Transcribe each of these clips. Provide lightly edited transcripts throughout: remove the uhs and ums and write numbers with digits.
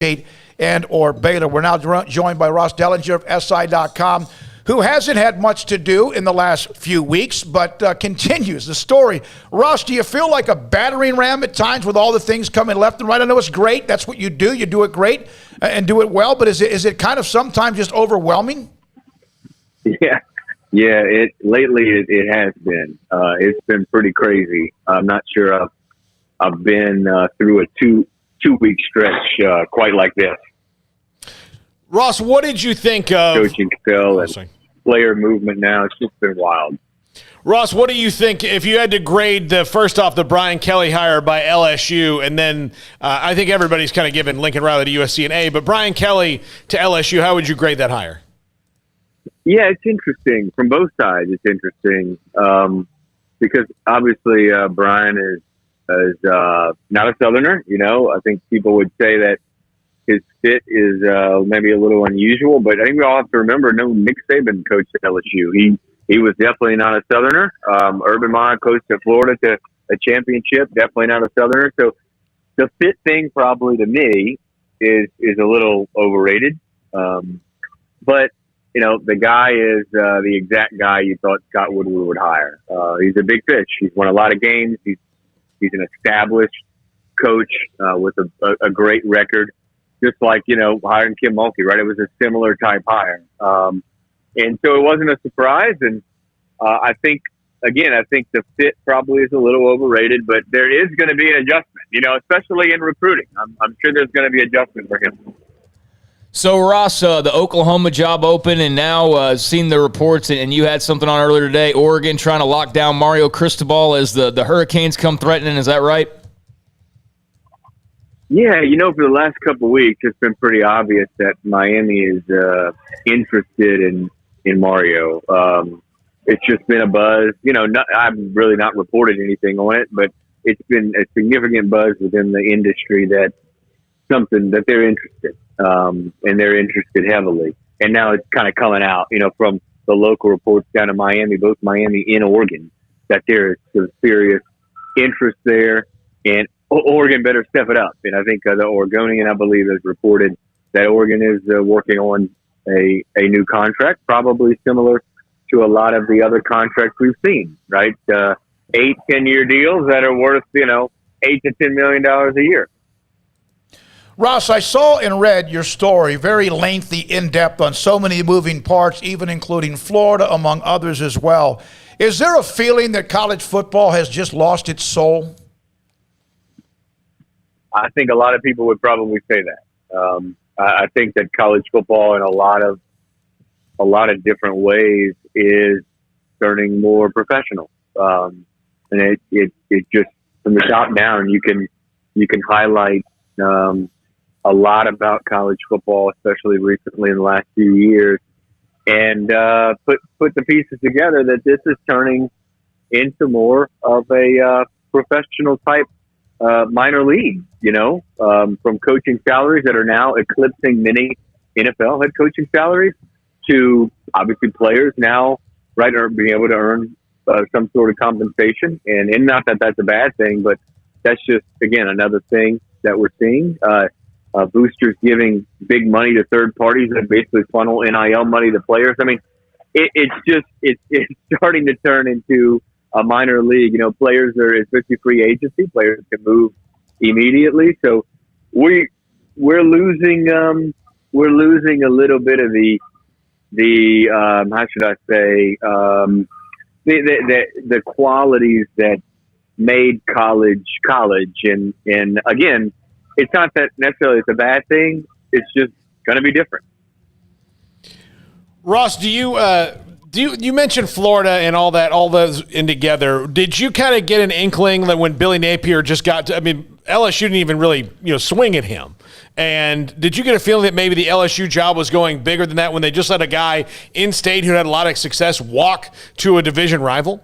and or Baylor. We're now joined by Ross Dellenger of SI.com, who hasn't had much to do in the last few weeks, but continues the story. Ross, do you feel like a battering ram at times with all the things coming left and right? I know it's great. That's what you do. You do it great and do it well, but is it kind of sometimes just overwhelming? Yeah. Lately it has been. It's been pretty crazy. I'm not sure I've been through a two-week stretch quite like this. Ross, what did you think of coaching still and player movement now? It's just been wild. Ross, what do you think if you had to grade the Brian Kelly hire by LSU, and then I think everybody's kind of given Lincoln Riley to USC an A, but Brian Kelly to LSU, how would you grade that hire? Yeah, it's interesting from both sides. It's interesting because obviously Brian is not a Southerner. I think people would say that his fit is maybe a little unusual, but I think we all have to remember, Nick Saban coached at LSU. He was definitely not a Southerner. Urban Meyer coached at Florida to a championship, definitely not a Southerner. So the fit thing probably to me is a little overrated. But the guy is the exact guy you thought Scott Woodward would hire. He's a big fish. He's won a lot of games. He's an established coach with a great record, just like, hiring Kim Mulkey, right? It was a similar type hire. And so it wasn't a surprise. And I think the fit probably is a little overrated, but there is going to be an adjustment, especially in recruiting. I'm sure there's going to be adjustment for him. So, Ross, the Oklahoma job open, and now seen the reports, and you had something on earlier today, Oregon trying to lock down Mario Cristobal as the Hurricanes come threatening. Is that right? Yeah, for the last couple of weeks, it's been pretty obvious that Miami is interested in Mario. It's just been a buzz. I've really not reported anything on it, but it's been a significant buzz within the industry that something that they're interested, and they're interested heavily. And now it's kind of coming out, from the local reports down to Miami, both Miami and Oregon, that there is some serious interest there, and Oregon better step it up. And I think the Oregonian, I believe, has reported that Oregon is working on a new contract, probably similar to a lot of the other contracts we've seen, right? 8-10-year deals that are worth, $8 to $10 million a year. Ross, I saw and read your story, very lengthy, in-depth on so many moving parts, even including Florida, among others as well. Is there a feeling that college football has just lost its soul? I think a lot of people would probably say that. I think that college football in a lot of different ways is turning more professional. And it just, from the top down, you can highlight a lot about college football, especially recently in the last few years, and put the pieces together that this is turning into more of a professional type minor league, from coaching salaries that are now eclipsing many NFL head coaching salaries to obviously players now, right, are being able to earn some sort of compensation. And not that that's a bad thing, but that's just, again, another thing that we're seeing. Boosters giving big money to third parties that basically funnel NIL money to players. I mean, it's starting to turn into a minor league. Players especially free agency. Players can move immediately. So we're losing a little bit of the how should I say the qualities that made college. And again, it's not that necessarily it's a bad thing. It's just going to be different. Ross, do you mentioned Florida and all those in together? Did you kind of get an inkling that when Billy Napier just got to, LSU didn't even really, swing at him. And did you get a feeling that maybe the LSU job was going bigger than that when they just let a guy in state who had a lot of success walk to a division rival?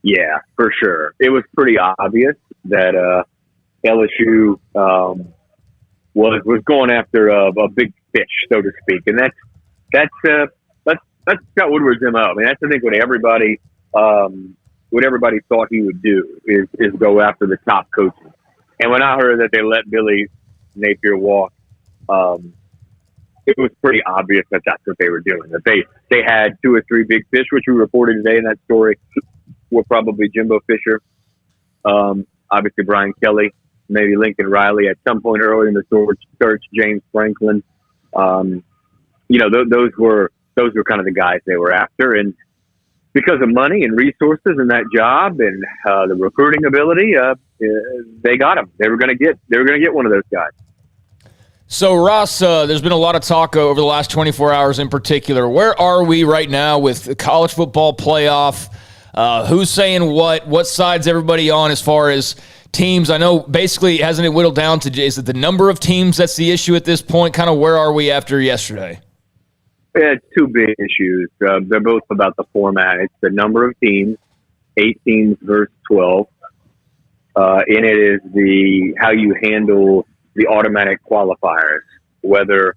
Yeah, for sure. It was pretty obvious that LSU was going after a big fish, so to speak, and that's Scott Woodward's MO. That's I think what everybody thought he would do is go after the top coaches. And when I heard that they let Billy Napier walk, it was pretty obvious that that's what they were doing. That they had 2 or 3 big fish, which we reported today in that story, were probably Jimbo Fisher, obviously Brian Kelly, maybe Lincoln Riley at some point early in the search, James Franklin. Those were kind of the guys they were after, and because of money and resources and that job and the recruiting ability, they got him. They were going to get one of those guys. So, Ross, there's been a lot of talk over the last 24 hours in particular. Where are we right now with the college football playoff? Who's saying what? What side's everybody on as far as teams? I know basically, hasn't it whittled down to, is it the number of teams that's the issue at this point? Kind of where are we after yesterday? Yeah, it's 2 big issues. They're both about the format. It's the number of teams, 8 teams versus 12. And it is how you handle the automatic qualifiers, whether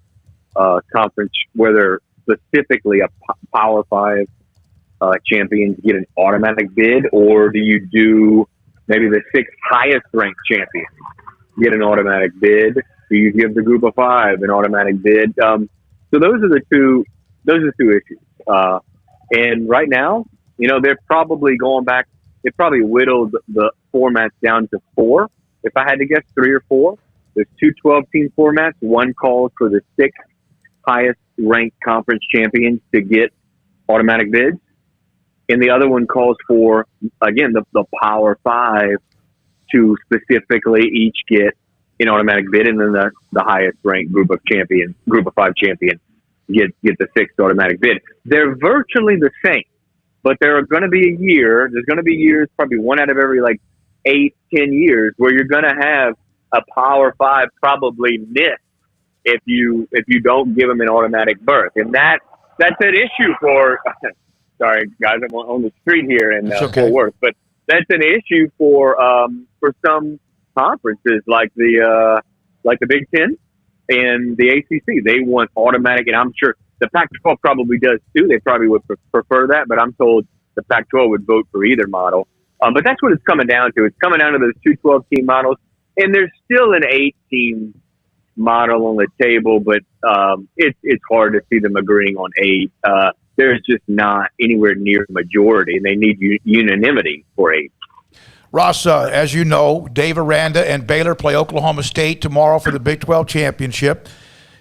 specifically a Power 5 champions get an automatic bid, or do you do maybe the 6 highest ranked champions get an automatic bid? Do you give the group of 5 an automatic bid? So those are the two issues. And right now, they're probably going back. They probably whittled the formats down to 4. If I had to guess, 3 or 4. There's 2 12-team formats. One calls for the 6 highest ranked conference champions to get automatic bids. And the other one calls for, again, the Power 5 to specifically each get an automatic bid, and then the highest ranked group of 5 champions get the 6th automatic bid. They're virtually the same, but there's going to be years, probably 1 out of every 8, 10 years, where you're going to have a Power 5 probably miss if you don't give them an automatic berth. And that's an issue for sorry guys, I'm on the street here in Fort Worth, but that's an issue for some conferences like the Big Ten and the ACC. They want automatic, and I'm sure the Pac-12 probably does too. They probably would prefer that, but I'm told the Pac-12 would vote for either model. But that's what it's coming down to. It's coming down to those 2 12-team models, and there's still an 8-team model on the table, but it's hard to see them agreeing on 8. There's just not anywhere near majority, and they need unanimity for 8. Ross, as you know, Dave Aranda and Baylor play Oklahoma State tomorrow for the Big 12 championship.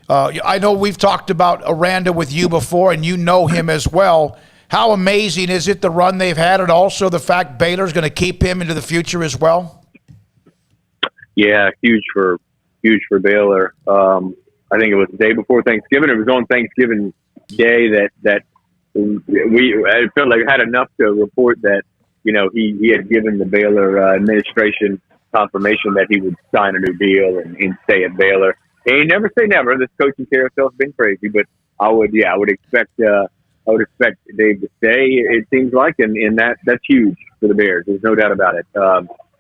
I know we've talked about Aranda with you before, and you know him as well. How amazing is it, the run they've had, and also the fact Baylor's going to keep him into the future as well? Yeah, huge for Baylor. I think it was the day before Thanksgiving. It was on Thanksgiving Day that I felt like I had enough to report that, he had given the Baylor administration confirmation that he would sign a new deal and stay at Baylor. And you never say never. This coaching carousel's been crazy, but I would expect Dave to stay. It seems like, and that's huge for the Bears. There's no doubt about it.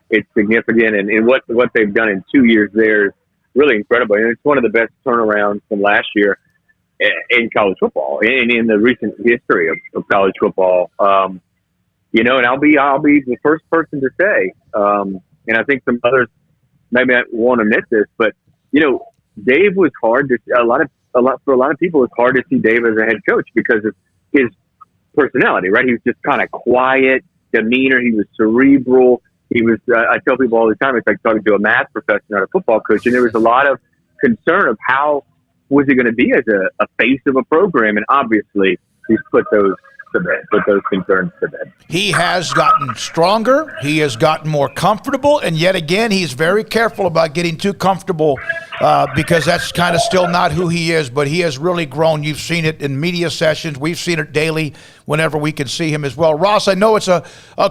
It's significant, and what they've done in 2 years there is really incredible. And it's one of the best turnarounds from last year in college football and in the recent history of college football. And I'll be the first person to say, and I think some others maybe won't admit this, but Dave was hard to for a lot of people. It's hard to see Dave as a head coach because of his personality, right? He was just kind of quiet demeanor. He was cerebral. He was. I tell people all the time, it's like talking to a math professor, not a football coach. And there was a lot of concern of how was he going to be as a face of a program, and obviously he's put those concerns to bed. He has gotten stronger. He has gotten more comfortable, and yet again, he's very careful about getting too comfortable because that's kind of still not who he is, but he has really grown. You've seen it in media sessions. We've seen it daily whenever we can see him as well. Ross, I know it's a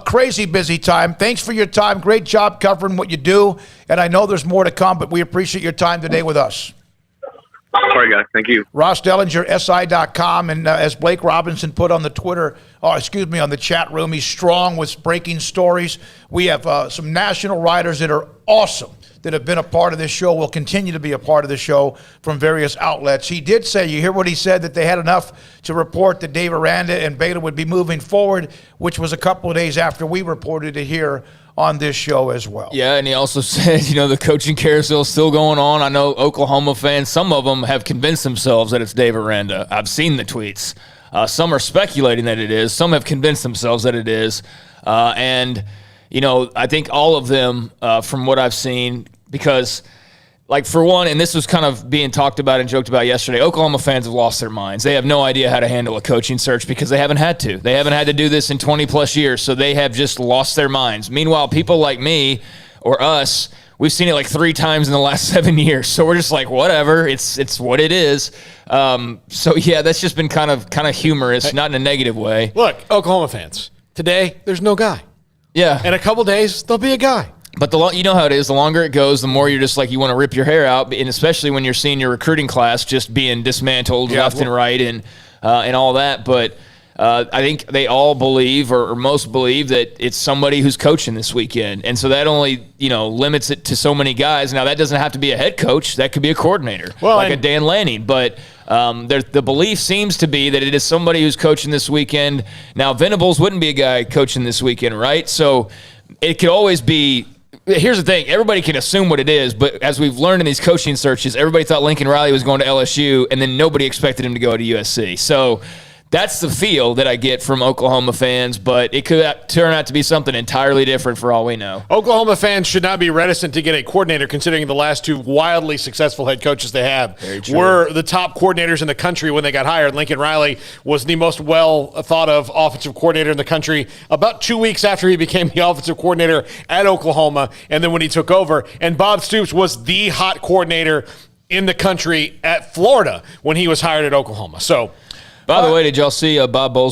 crazy busy time. Thanks for your time. Great job covering what you do, and I know there's more to come, but we appreciate your time today with us. All right, guys. Thank you. Ross Dellenger, SI.com, and as Blake Robinson put on on the chat room, he's strong with breaking stories. We have some national writers that are awesome that have been a part of this show, will continue to be a part of the show from various outlets. He did say, you hear what he said, that they had enough to report that Dave Aranda and Baylor would be moving forward, which was a couple of days after we reported it here on this show as well. Yeah, and he also said, the coaching carousel is still going on. I know Oklahoma fans, some of them have convinced themselves that it's Dave Aranda. I've seen the tweets. Some are speculating that it is. Some have convinced themselves that it is. And I think all of them, from what I've seen, because – like, for one, and this was kind of being talked about and joked about yesterday, Oklahoma fans have lost their minds. They have no idea how to handle a coaching search because they haven't had to. They haven't had to do this in 20-plus years, so they have just lost their minds. Meanwhile, people like me or us, we've seen it like 3 times in the last 7 years, so we're just like, whatever, it's what it is. So, yeah, that's just been kind of humorous, not in a negative way. Look, Oklahoma fans, today there's no guy. Yeah. In a couple days, there'll be a guy. But you know how it is. The longer it goes, the more you're just like you want to rip your hair out, and especially when you're seeing your recruiting class just being dismantled left and right and all that. But I think they all believe, or most believe, that it's somebody who's coaching this weekend, and so that only limits it to so many guys. Now that doesn't have to be a head coach; that could be a coordinator, like a Dan Lanning. But the belief seems to be that it is somebody who's coaching this weekend. Now Venables wouldn't be a guy coaching this weekend, right? So it could always be. Here's the thing. Everybody can assume what it is, but as we've learned in these coaching searches, everybody thought Lincoln Riley was going to LSU, and then nobody expected him to go to USC. So that's the feel that I get from Oklahoma fans, but it could turn out to be something entirely different for all we know. Oklahoma fans should not be reticent to get a coordinator, considering the last 2 wildly successful head coaches they have were the top coordinators in the country when they got hired. Lincoln Riley was the most well-thought-of offensive coordinator in the country about 2 weeks after he became the offensive coordinator at Oklahoma, and then when he took over. And Bob Stoops was the hot coordinator in the country at Florida when he was hired at Oklahoma. So, by the way, did y'all see Bob Bowles